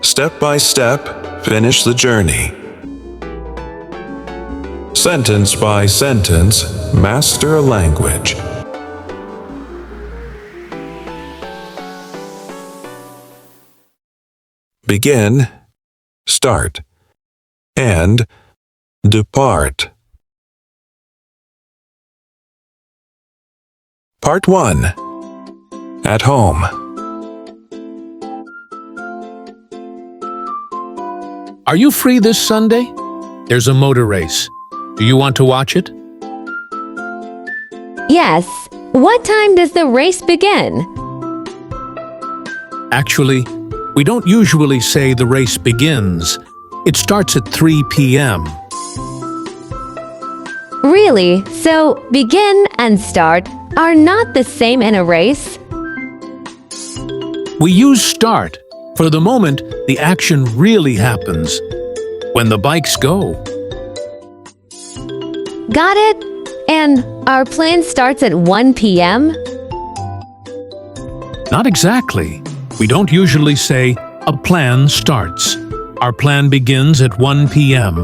Step by step, finish the journey. Sentence by sentence, master a language. Begin, start, and depart. Part 1. At home. Are you free this Sunday? There's a motor race. Do you want to watch it? Yes. What time does the race begin? Actually, we don't usually say the race begins. It starts at 3 p.m. Really? So, begin and start are not the same in a race? We use start for the moment the action really happens, when the bikes go. Got it? And our plan starts at 1 p.m.? Not exactly. We don't usually say, a plan starts. Our plan begins at 1 p.m.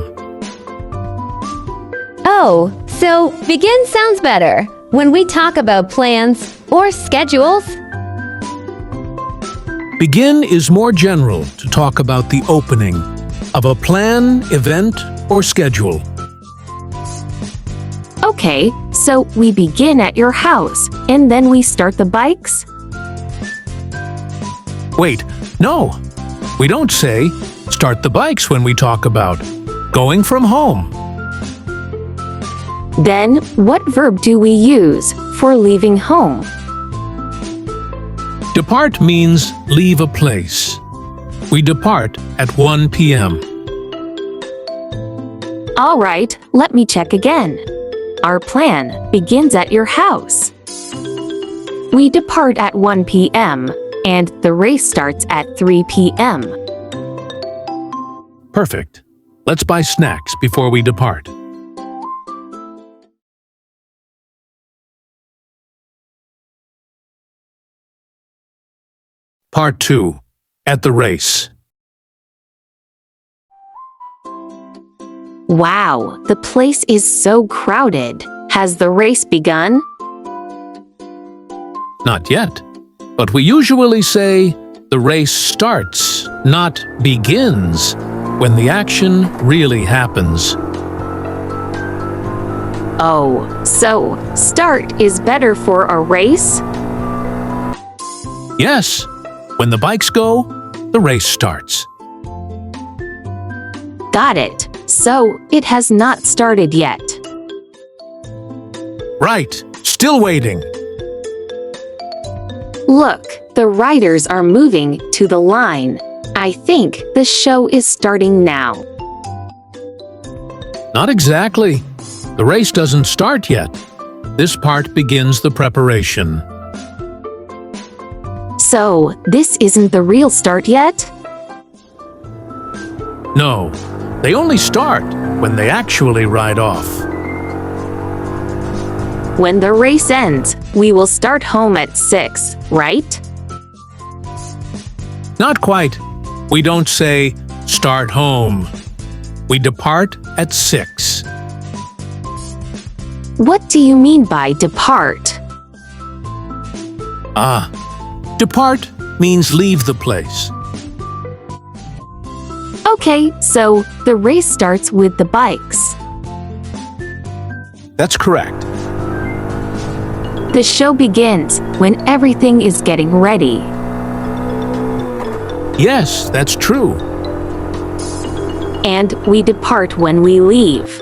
Oh, so begin sounds better when we talk about plans or schedules. Begin is more general to talk about the opening of a plan, event, or schedule. Okay, so we begin at your house, and then we start the bikes? Wait, no. We don't say, start the bikes when we talk about going from home. Then, what verb do we use for leaving home? Depart means leave a place. We depart at 1 p.m. All right, let me check again. Our plan begins at your house. We depart at 1 p.m. and the race starts at 3 p.m. Perfect. Let's buy snacks before we depart. Part 2. At the race. Wow, the place is so crowded. Has the race begun? Not yet. But we usually say the race starts, not begins, when the action really happens. Oh, so start is better for a race? Yes. When the bikes go, the race starts. Got it. So it has not started yet. Right. Still waiting. Look, the riders are moving to the line. I think the show is starting now. Not exactly. The race doesn't start yet. This part begins the preparation. So, this isn't the real start yet? No, they only start when they actually ride off. When the race ends, we will start home at 6, right? Not quite. We don't say, start home. We depart at 6. What do you mean by depart? Depart means leave the place. Okay, so the race starts with the bikes. That's correct. The show begins when everything is getting ready. Yes, that's true. And we depart when we leave.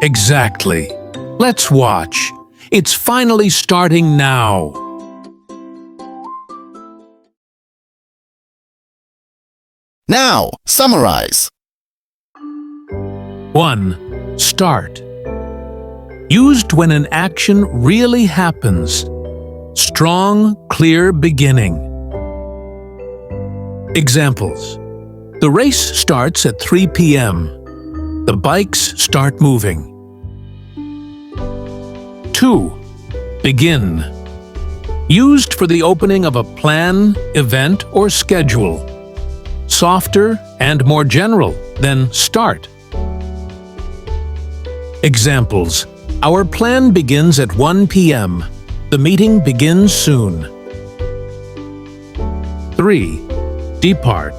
Exactly. Let's watch. It's finally starting now. Now, summarize. 1. Start. Used when an action really happens. Strong, clear beginning. Examples. The race starts at 3 p.m. The bikes start moving. 2. Begin. Used for the opening of a plan, event, or schedule. Softer and more general than start. Examples. Our plan begins at 1 p.m. The meeting begins soon. 3. Depart.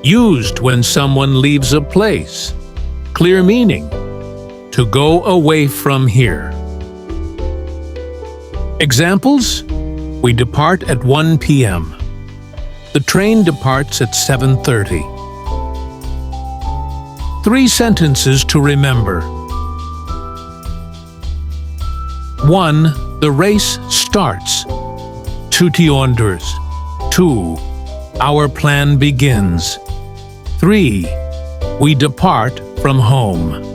Used when someone leaves a place. Clear meaning. To go away from here. Examples. We depart at 1 p.m. The train departs at 7:30. 3 sentences to remember. 1. The race starts. Tutionders. 2. Our plan begins. 3. We depart from home.